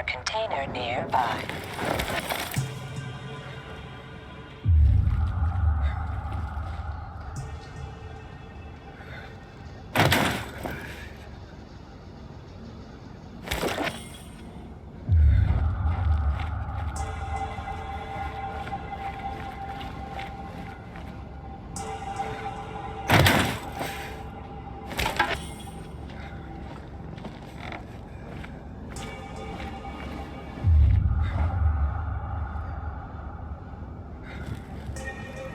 Inhibitor container nearby.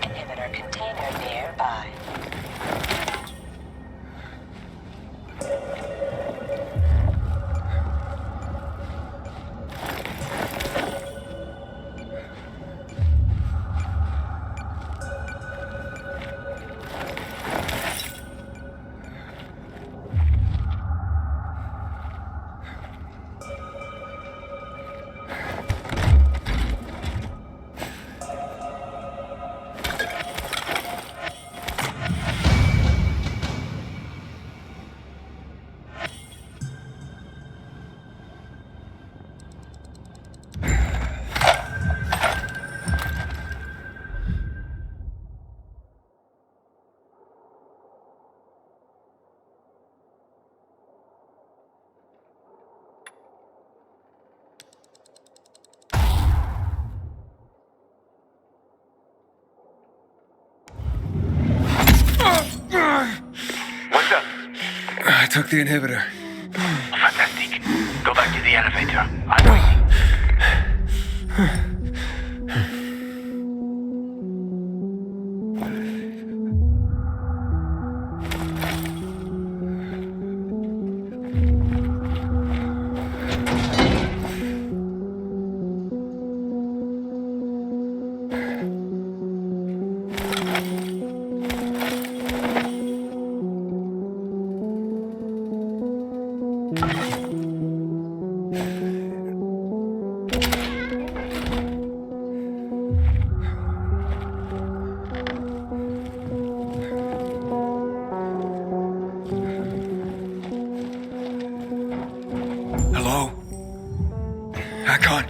Inhibitor container nearby. What's up? I took the inhibitor. Fantastic. Go back to the elevator. I'll wait. Hello? Hakon?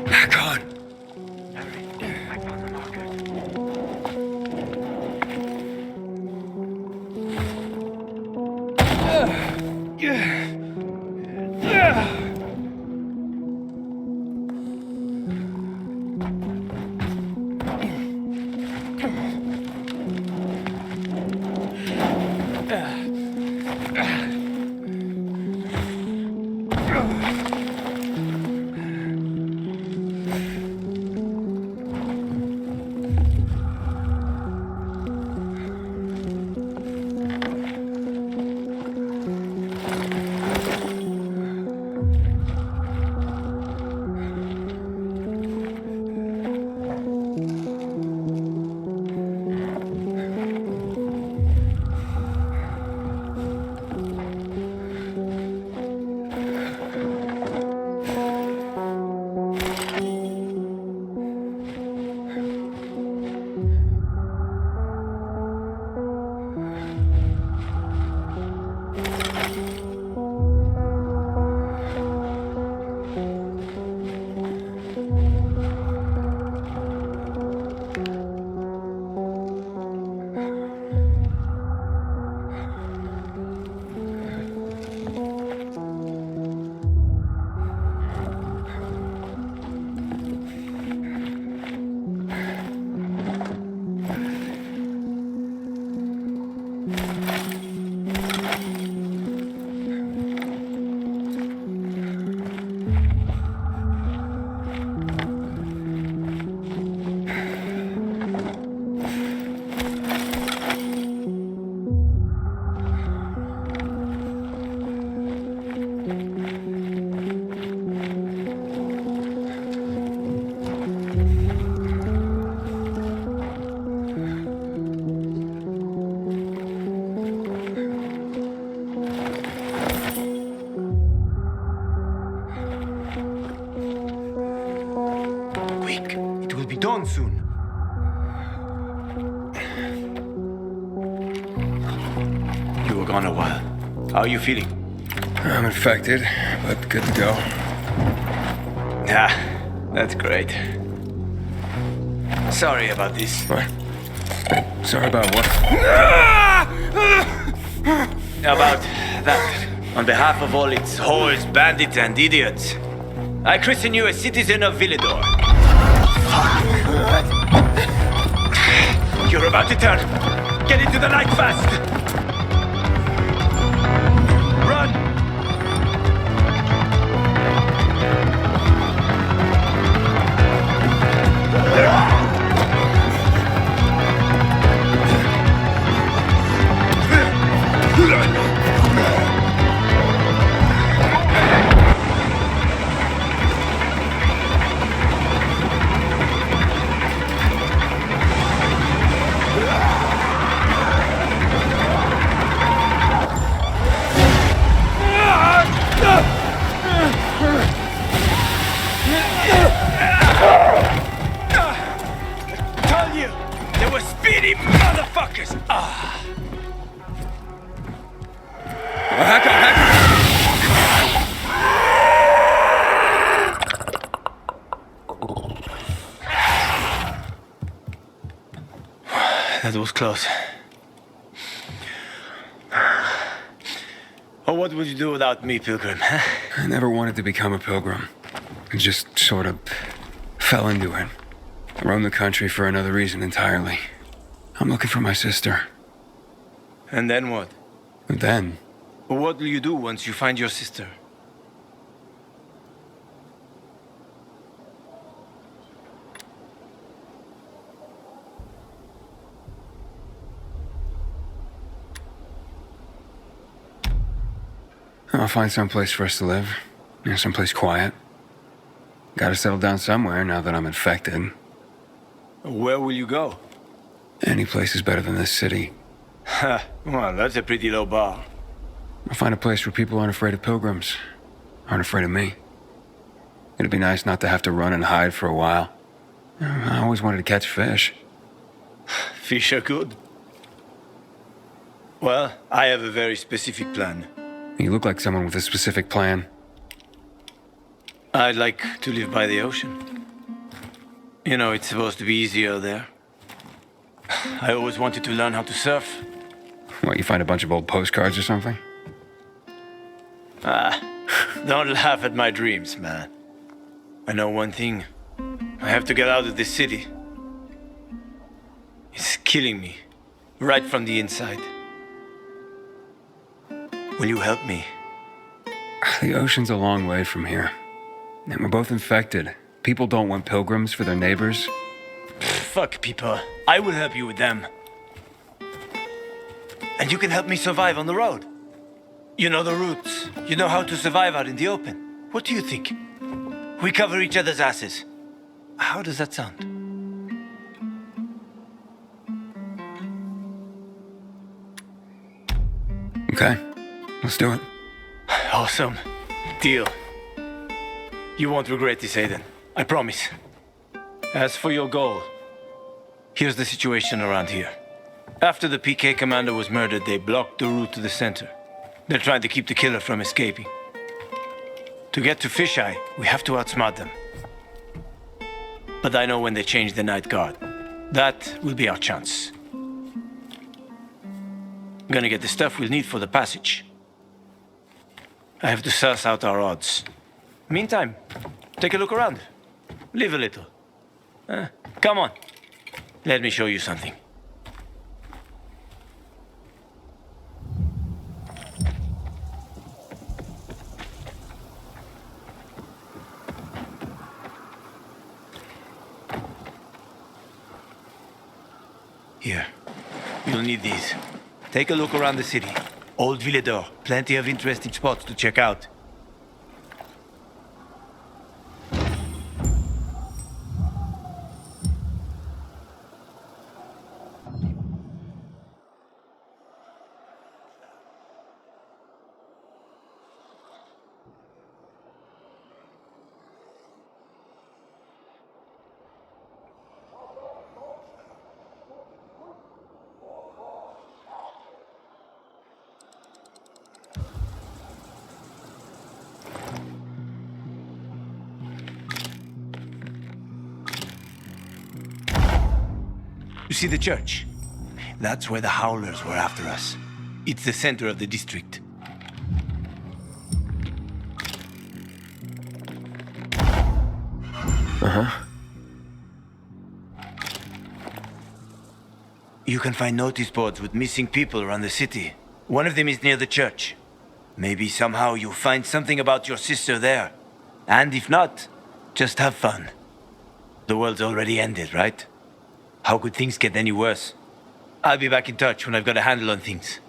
Hakon? I found the marker. Quick, it will be dawn soon. gone a while. How are you feeling? I'm infected, but good to go. Yeah, that's great. Sorry about this. What? Sorry about what? About that. On behalf of all its whores, bandits, and idiots, I christen you a citizen of Villador. You're about to turn. Get into the light fast. Run! Tell you, they were speedy motherfuckers. That was close. Oh, what would you do without me, Pilgrim? I never wanted to become a pilgrim. I just sort of fell into it. I roamed the country for another reason entirely. I'm looking for my sister. And then what? And then, What will you do once you find your sister? I'll find someplace for us to live. Someplace quiet. Gotta settle down somewhere now that I'm infected. Where will you go? Any place is better than this city. Well, that's a pretty low bar. I'll find a place where people aren't afraid of pilgrims. Aren't afraid of me. It'd be nice not to have to run and hide for a while. I always wanted to catch fish. Fish are good. Well, I have a very specific plan. You look like someone with a specific plan. I'd like to live by the ocean. You know, it's supposed to be easier there. I always wanted to learn how to surf. What, you find a bunch of old postcards or something? Don't laugh at my dreams, man. I know one thing. I have to get out of this city. It's killing me, right from the inside. Will you help me? The ocean's a long way from here. And we're both infected. People don't want pilgrims for their neighbors. Fuck people. I will help you with them. And you can help me survive on the road. You know the routes. You know how to survive out in the open. What do you think? We cover each other's asses. How does that sound? Okay, let's do it. Awesome. Deal. You won't regret this, Aiden. I promise. As for your goal, here's the situation around here. After the PK commander was murdered, they blocked the route to the center. They're trying to keep the killer from escaping. To get to Fisheye, we have to outsmart them. But I know when they change the night guard. That will be our chance. I'm gonna get the stuff we'll need for the passage. I have to suss out our odds. Meantime, take a look around. Live a little. Come on. Let me show you something. Here. You'll need these. Take a look around the city. Old Villador. Plenty of interesting spots to check out. You see the church? That's where the Howlers were after us. It's the center of the district. Uh-huh. You can find notice boards with missing people around the city. One of them is near the church. Maybe somehow you'll find something about your sister there. And if not, just have fun. The world's already ended, right? How could things get any worse? I'll be back in touch when I've got a handle on things.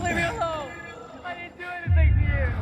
Leave me alone! I didn't do anything to you!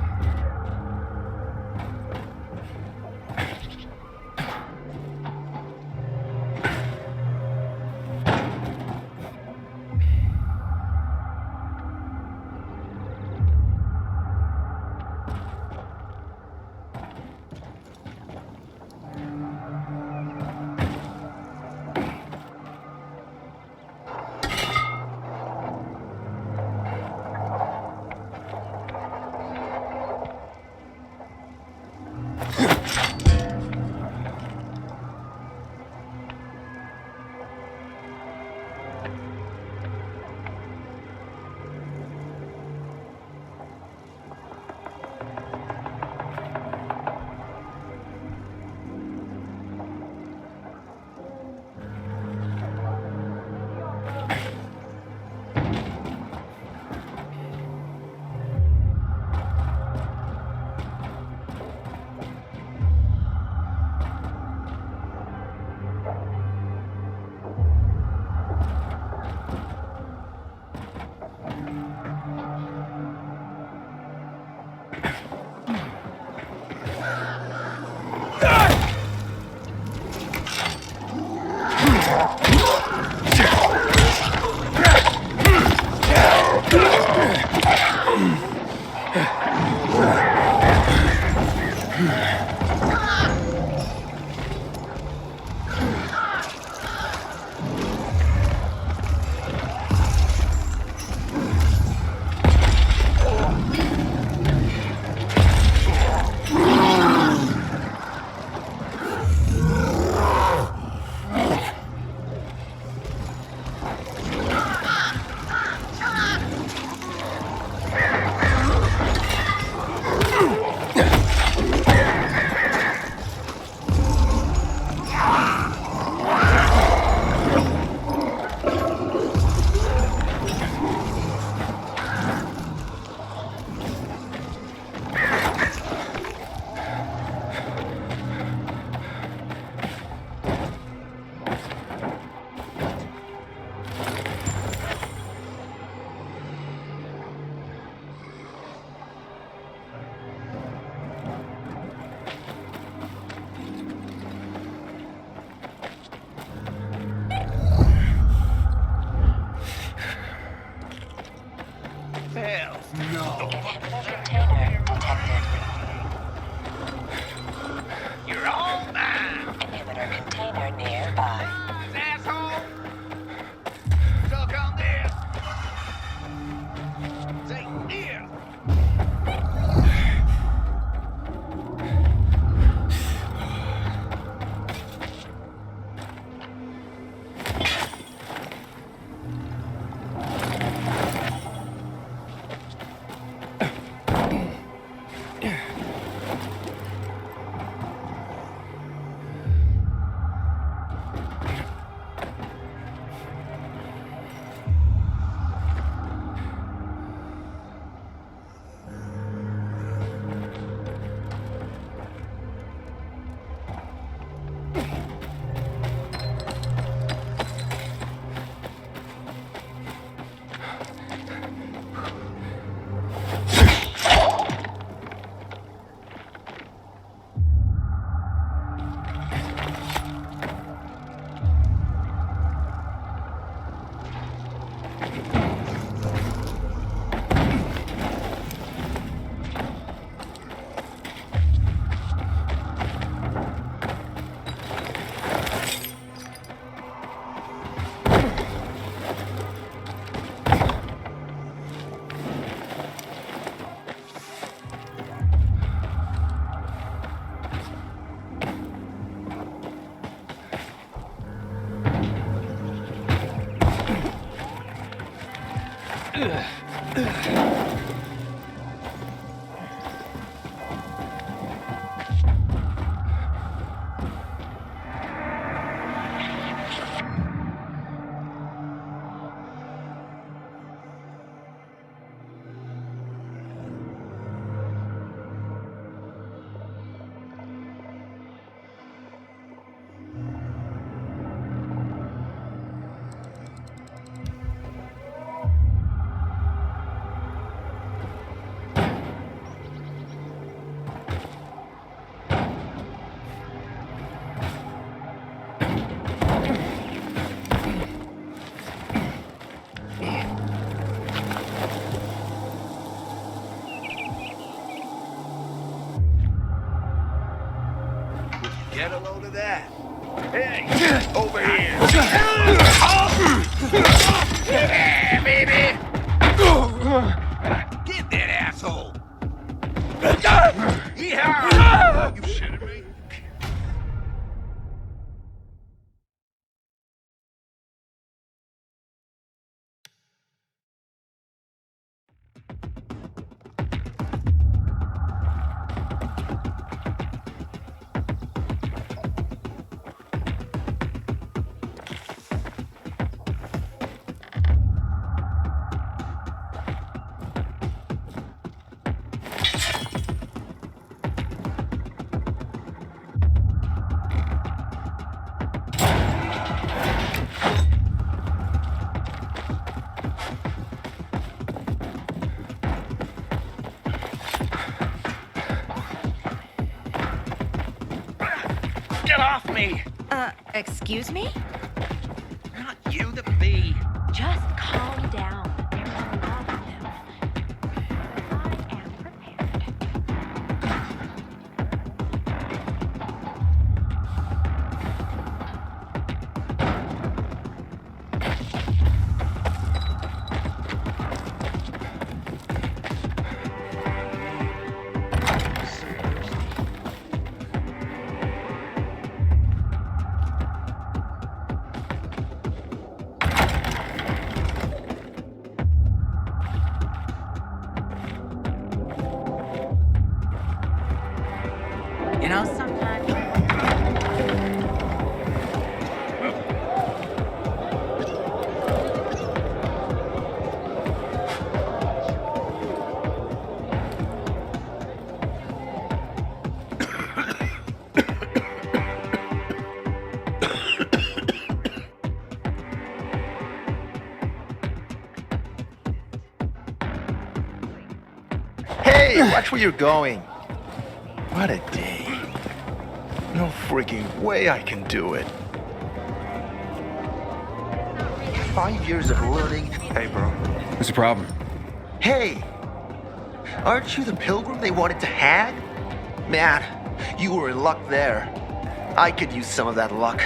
Inhibitor container detected. You're all mine! Inhibitor container nearby. Asshole! Suck on this! Say, here! Get a load of that. Hey, over here. Yeah, baby. Get that asshole. Yeehaw! You shitting me? Get off me! Excuse me? Not you, the bee. Just calm down. There's a lot of them. I am prepared. You know, sometimes... Hey, watch where you're going. What a day. No freaking way I can do it. 5 years of learning. Hey, bro. What's the problem? Hey! Aren't you the pilgrim they wanted to hang? Man, you were in luck there. I could use some of that luck.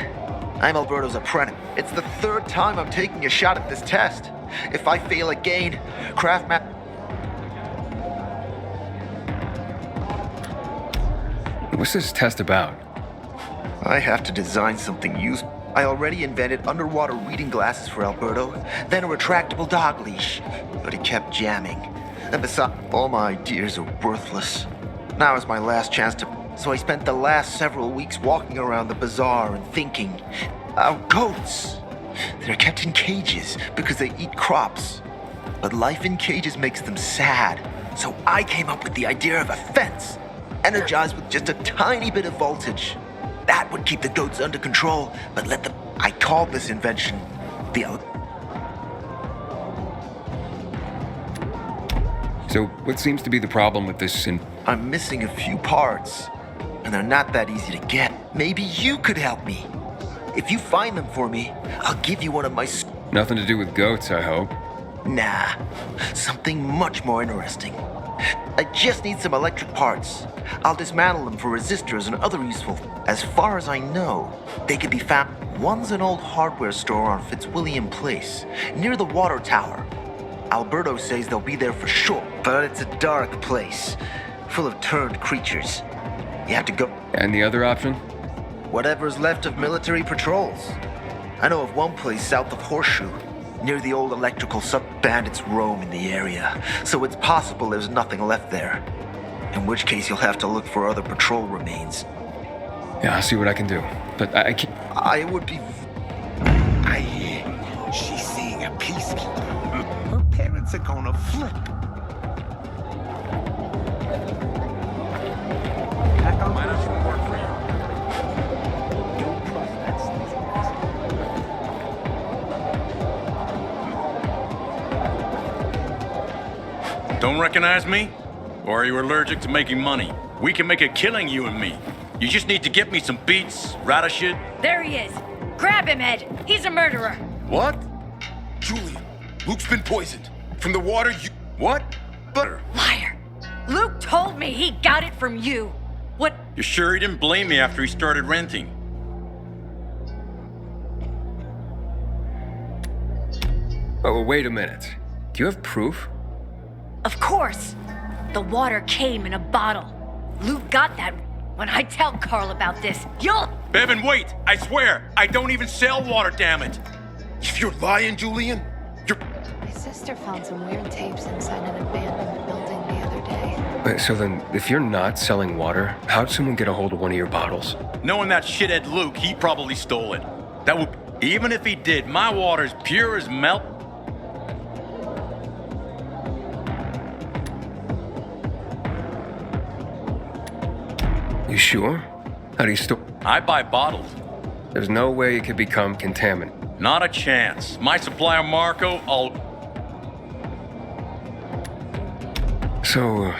I'm Alberto's apprentice. It's the 3rd time I'm taking a shot at this test. If I fail again, Craftman... What's this test about? I have to design something useful. I already invented underwater reading glasses for Alberto, then a retractable dog leash, but he kept jamming. And besides, all my ideas are worthless. Now is my last chance to... So I spent the last several weeks walking around the bazaar and thinking, our goats! They're kept in cages because they eat crops. But life in cages makes them sad. So I came up with the idea of a fence, energized with just a tiny bit of voltage. That would keep the goats under control, but let them... I called this invention the... So, what seems to be the problem with this I'm missing a few parts, and they're not that easy to get. Maybe you could help me. If you find them for me, I'll give you one of my... Nothing to do with goats, I hope. Nah, something much more interesting. I just need some electric parts. I'll dismantle them for resistors and other useful. As far as I know, they can be found. One's an old hardware store on Fitzwilliam Place, near the water tower. Alberto says they'll be there for sure, but it's a dark place, full of turned creatures. You have to go. And the other option? Whatever's left of military patrols. I know of one place south of Horseshoe, near the old electrical sub-bandits roam in the area, so it's possible there's nothing left there. In which case you'll have to look for other patrol remains. Yeah, I'll see what I can do. But I can't... I would be... She's seeing a peacekeeper. Her parents are gonna flip. Back on my support for you. Don't trust that sleazy. Don't recognize me? Or are you allergic to making money? We can make a killing, you and me. You just need to get me some beats, rata shit. There he is. Grab him, Ed. He's a murderer. What? Julian, Luke's been poisoned. From the water you... What? Butter. Liar. Luke told me he got it from you. What? You sure he didn't blame me after he started renting? Oh, wait a minute. Do you have proof? Of course. The water came in a bottle. Luke got that. When I tell Carl about this, you'll... Bevan, wait! I swear! I don't even sell water, damn it! If you're lying, Julian, you're... My sister found some weird tapes inside an abandoned building the other day. Wait, so then, if you're not selling water, how'd someone get a hold of one of your bottles? Knowing that shithead Luke, he probably stole it. That would... Even if he did, my water's pure as milk. You sure? How do you store? I buy bottles. There's no way it could become contaminated. Not a chance. My supplier, Marco, So,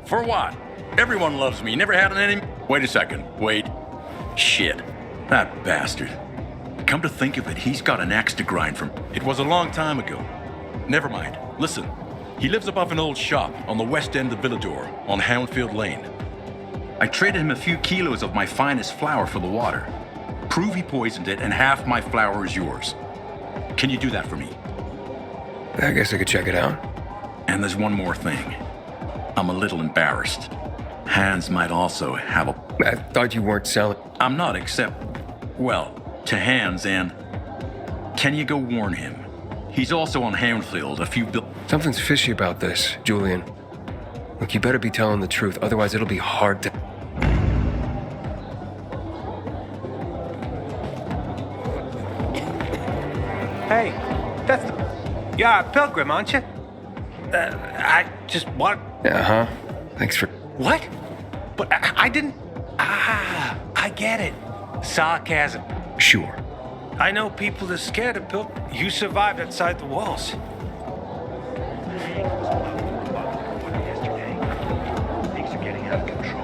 For what? Everyone loves me. Never had an enemy. Wait a second. Wait. Shit. That bastard. Come to think of it, he's got an axe to grind from. It was a long time ago. Never mind. Listen. He lives above an old shop on the west end of Villador on Houndfield Lane. I traded him a few kilos of my finest flour for the water. Prove he poisoned it and half my flour is yours. Can you do that for me? I guess I could check it out. And there's one more thing. I'm a little embarrassed. Hans might also have a... I thought you weren't selling. I'm not, except... Well, to Hans and... Can you go warn him? He's also on Houndfield, a few Something's fishy about this, Julian. Look, you better be telling the truth, otherwise it'll be hard to... Hey, that's the... You're a pilgrim, aren't you? I just want... Uh-huh. Thanks for... What? But I didn't... Ah, I get it. Sarcasm. Sure. I know people are scared of You survived outside the walls. Things are getting out of control.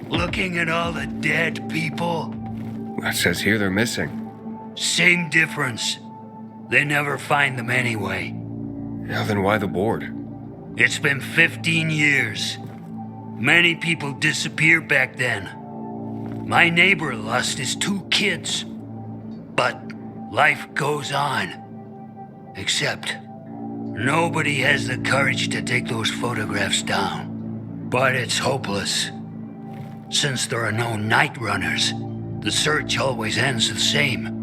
Looking at all the dead people? It says here they're missing. Same difference. They never find them anyway. Now then why the board? It's been 15 years. Many people disappeared back then. My neighbor lost his 2 kids. But life goes on. Except, nobody has the courage to take those photographs down. But it's hopeless. Since there are no night runners, the search always ends the same.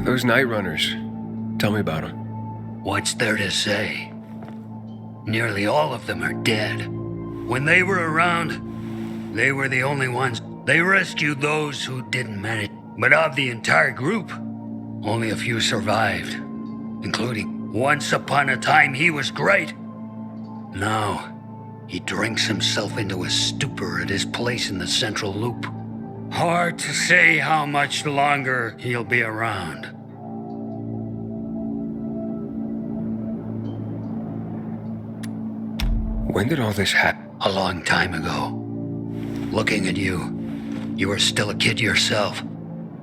Those night runners. Tell me about them. What's there to say? Nearly all of them are dead. When they were around, they were the only ones. They rescued those who didn't manage. But of the entire group, only a few survived, including once upon a time he was great. Now, he drinks himself into a stupor at his place in the central loop. Hard to say how much longer he'll be around. When did all this happen? A long time ago. Looking at you, you were still a kid yourself.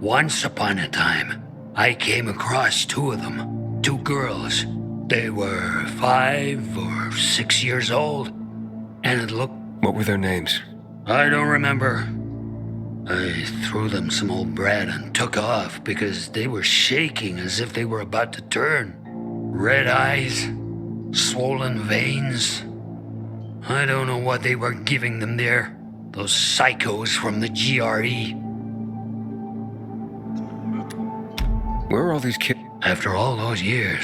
Once upon a time, I came across 2 of them. 2 girls. They were 5 or 6 years old. And it looked... What were their names? I don't remember. I threw them some old bread and took off because they were shaking as if they were about to turn. Red eyes, swollen veins. I don't know what they were giving them there. Those psychos from the GRE. Where are all these kids? After all those years,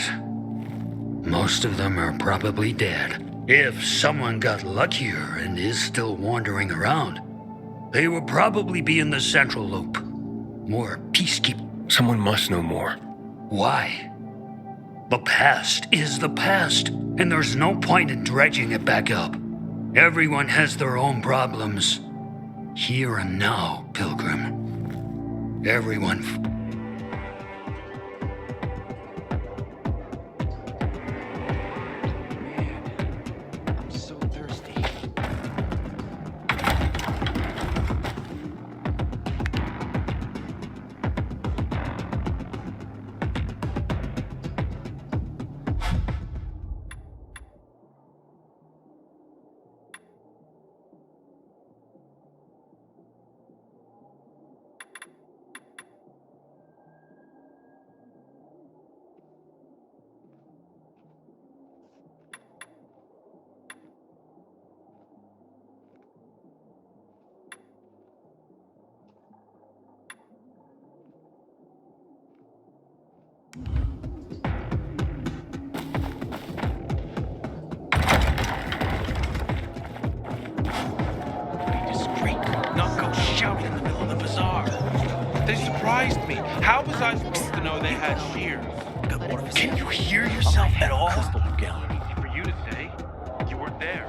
most of them are probably dead. If someone got luckier and is still wandering around, they will probably be in the central loop. More peacekeeping. Someone must know more. Why? The past is the past, and there's no point in dredging it back up. Everyone has their own problems. Here and now, Pilgrim. Everyone... I'm so thirsty. Surprised me. How was I supposed to know they had shears? Can you hear yourself at all? Easy for you to say. You weren't there.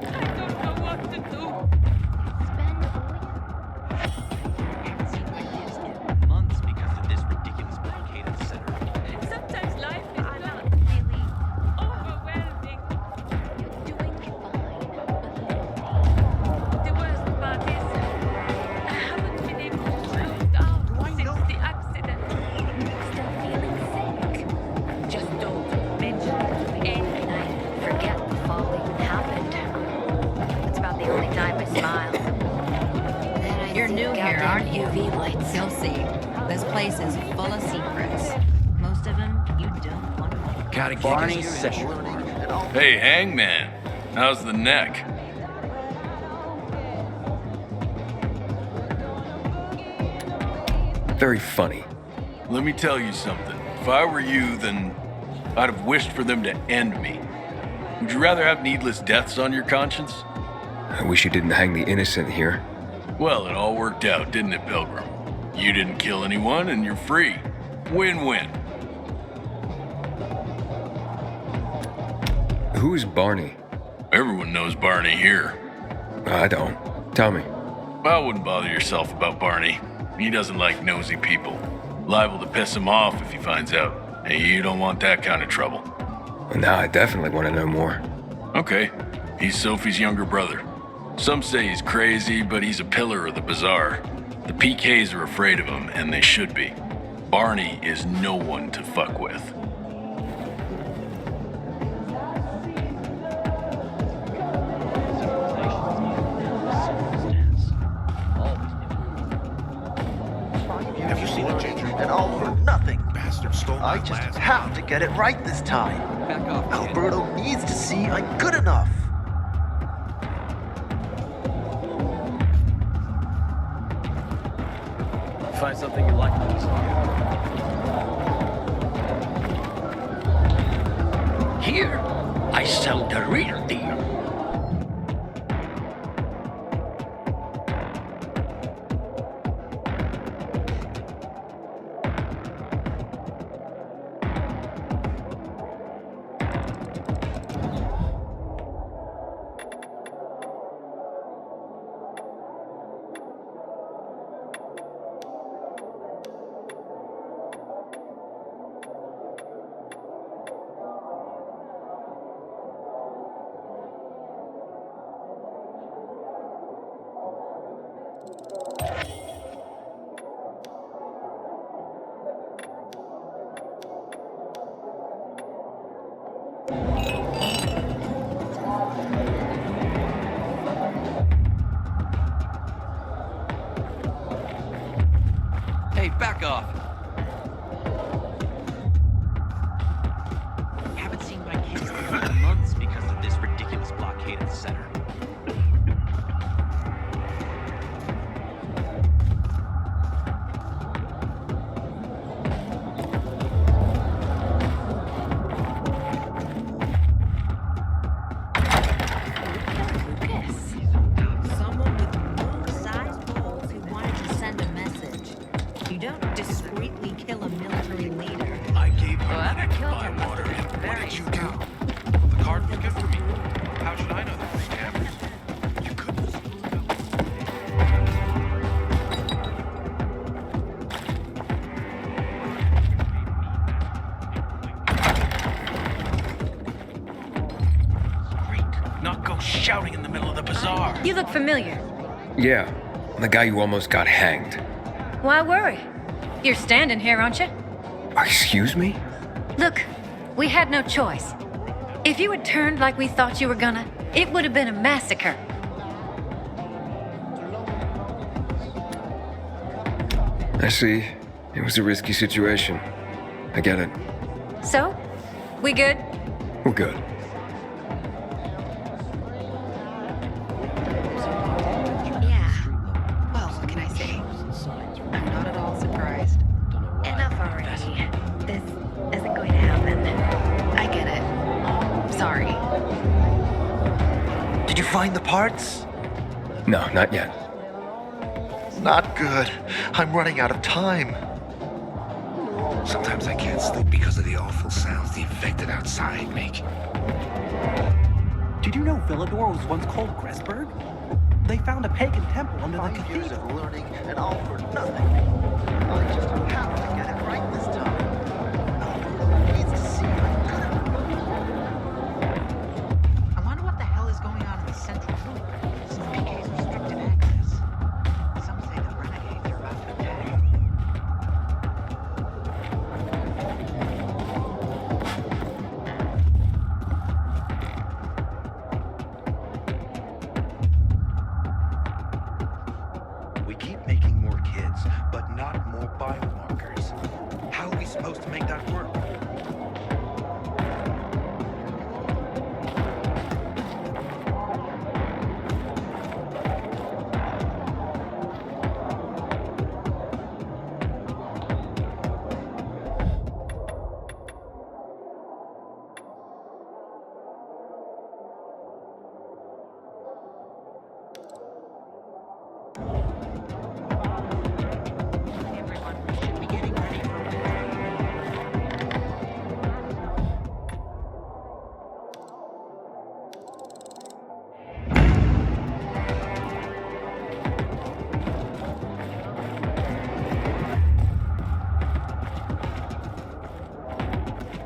I don't know what to do. Months because of this ridiculous blockade center. Sometimes life is not really overwhelming. You're doing fine. The worst part is, I haven't been able to slow down since the accident. Still feeling sick. Just don't mention any night. Forget the fall even happened. It's about the only time I smile. Then I You're see new here, goddamn aren't you? UV lights. You'll see. This place is full of secrets. Most of them you don't want to know. Gotta get Barney's his session. Hey, Hangman. How's the neck? Very funny. Let me tell you something. If I were you, then I'd have wished for them to end me. Would you rather have needless deaths on your conscience? I wish you didn't hang the innocent here. Well, it all worked out, didn't it, Pilgrim? You didn't kill anyone, and you're free. Win-win. Who is Barney? Everyone knows Barney here. I don't. Tell me. Well, wouldn't bother yourself about Barney. He doesn't like nosy people. Liable to piss him off if he finds out. And you don't want that kind of trouble. Well, now I definitely want to know more. Okay, he's Sophie's younger brother. Some say he's crazy, but he's a pillar of the BAZZAR. The PKs are afraid of him, and they should be. Barney is no one to fuck with. Have you seen the ginger? And all for nothing. Bastard stole I just have to get it right this time. Back off. Alberto needs to see I'm good enough. Find something you like. Here, I sell the real deal. Hey, back off. Haven't seen my kids in months because of this ridiculous blockade at the center. Someone with full-size balls who wanted to send a message. You don't discreetly kill a military leader. I gave you Whoever money to killed buy him must water. have been What very did you do? strong. The card was good for me. How should I know that? Scammers. You couldn't. Great. Not go shouting in the middle of the bazaar. You look familiar. Yeah, I'm the guy who almost got hanged. Why worry? You're standing here, aren't you? Excuse me? Look, we had no choice. If you had turned like we thought you were gonna, it would have been a massacre. I see. It was a risky situation. I get it. So, we good? We're good. Yeah. Well, what can I say? I'm not at all surprised. Enough already. This isn't going to happen. I get it. Sorry. Did you find the parts? No, not yet. Not good. I'm running out of time. Sometimes I can't sleep because of the awful sounds the infected outside make. Did you know Villador was once called Gressburg? They found a pagan temple under the 5 years cathedral. of learning and all for nothing. I just have to get it right this time.